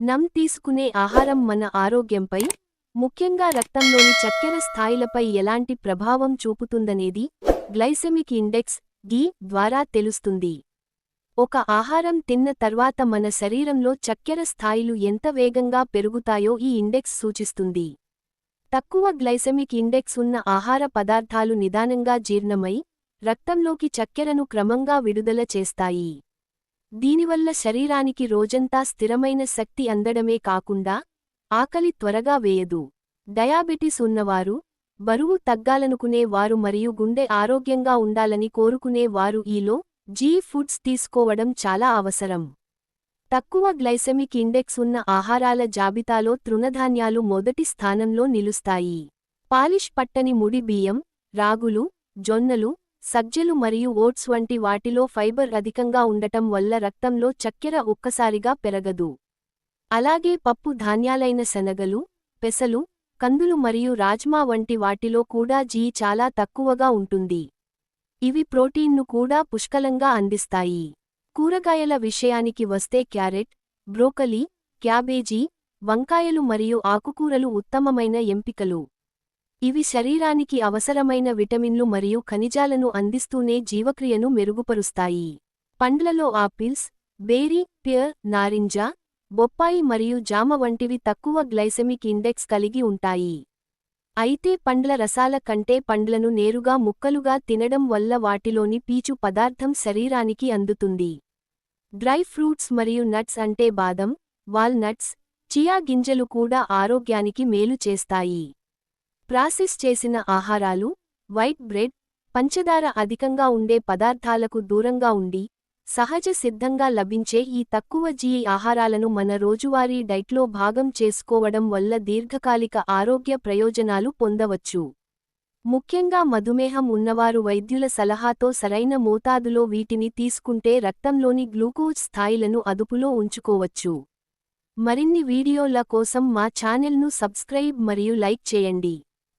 నం తీసుకునే ఆహారం మన ఆరోగ్యంపై, ముఖ్యంగా రక్తంలోని చక్కెర స్థాయిలపై ఎలాంటి ప్రభావం చూపుతుందనేది గ్లైసెమిక్ ఇండెక్స్ డి ద్వారా తెలుస్తుంది. ఒక ఆహారం తిన్న తర్వాత మన శరీరంలో చక్కెర స్థాయిలు ఎంత వేగంగా పెరుగుతాయో ఈ ఇండెక్స్ సూచిస్తుంది. తక్కువ గ్లైసెమిక్ ఇండెక్స్ ఉన్న ఆహార పదార్థాలు నిదానంగా జీర్ణమై, రక్తంలోకి చక్కెరను క్రమంగా విడుదల చేస్తాయి. దీనివల్ల శరీరానికి రోజంతా స్థిరమైన శక్తి అందడమే కాకుండా, ఆకలి త్వరగా వేయదు. డయాబెటిస్ ఉన్నవారు, బరువు తగ్గాలనుకునే వారు మరియు గుండె ఆరోగ్యంగా ఉండాలని కోరుకునే వారు ఈ లో జీ ఫుడ్స్ తీసుకోవడం చాలా అవసరం. తక్కువ గ్లైసెమిక్ ఇండెక్స్ ఉన్న ఆహారాల జాబితాలో తృణధాన్యాలు మొదటి స్థానంలో నిలుస్తాయి. పాలిష్ పట్టని ముడి బియ్యం, రాగులు, జొన్నలు, సజ్జలు మరియు ఓట్స్ వంటి వాటిలో ఫైబర్ అధికంగా ఉండటం వల్ల రక్తంలో చక్కెర ఒక్కసారిగా పెరగదు. అలాగే పప్పు ధాన్యాలైన శనగలు, పెసలు, కందులు మరియు రాజ్మా వంటి వాటిలో కూడా జీ చాలా తక్కువగా ఉంటుంది. ఇవి ప్రోటీన్ను కూడా పుష్కలంగా అందిస్తాయి. కూరగాయల విషయానికి వస్తే క్యారెట్, బ్రోకలీ, క్యాబేజీ, వంకాయలు మరియు ఆకుకూరలు ఉత్తమమైన ఎంపికలు. ఇవి శరీరానికి అవసరమైన విటమిన్లు మరియు ఖనిజాలను అందిస్తూనే జీవక్రియను మెరుగుపరుస్తాయి. పండ్లలో ఆపిల్స్, బేరీ, పియర్, నారింజ, బొప్పాయి మరియు జామ వంటివి తక్కువ గ్లైసెమిక్ ఇండెక్స్ కలిగి ఉంటాయి. అయితే పండ్ల రసాల కంటే పండ్లను నేరుగా ముక్కలుగా తినడం వల్ల వాటిలోని పీచు పదార్థం శరీరానికి అందుతుంది. డ్రై ఫ్రూట్స్ మరియు నట్స్ అంటే బాదం, వాల్నట్స్, చియా గింజలు కూడా ఆరోగ్యానికి మేలు చేస్తాయి. ప్రాసెస్ చేసిన ఆహారాలు, వైట్ బ్రెడ్, పంచదార అధికంగా ఉండే పదార్థాలకు దూరంగా ఉండి, సహజ సిద్ధంగా లభించే ఈ తక్కువ జీ ఆహారాలను మన రోజువారీ డైట్లో భాగం చేసుకోవడం వల్ల దీర్ఘకాలిక ఆరోగ్య ప్రయోజనాలు పొందవచ్చు. ముఖ్యంగా మధుమేహం ఉన్నవారు వైద్యుల సలహాతో సరైన మోతాదులో వీటిని తీసుకుంటే రక్తంలోని గ్లూకోజ్ స్థాయిలను అదుపులో ఉంచుకోవచ్చు. మరిన్ని వీడియోల కోసం మా ఛానెల్ను సబ్స్క్రైబ్ మరియు లైక్ చేయండి.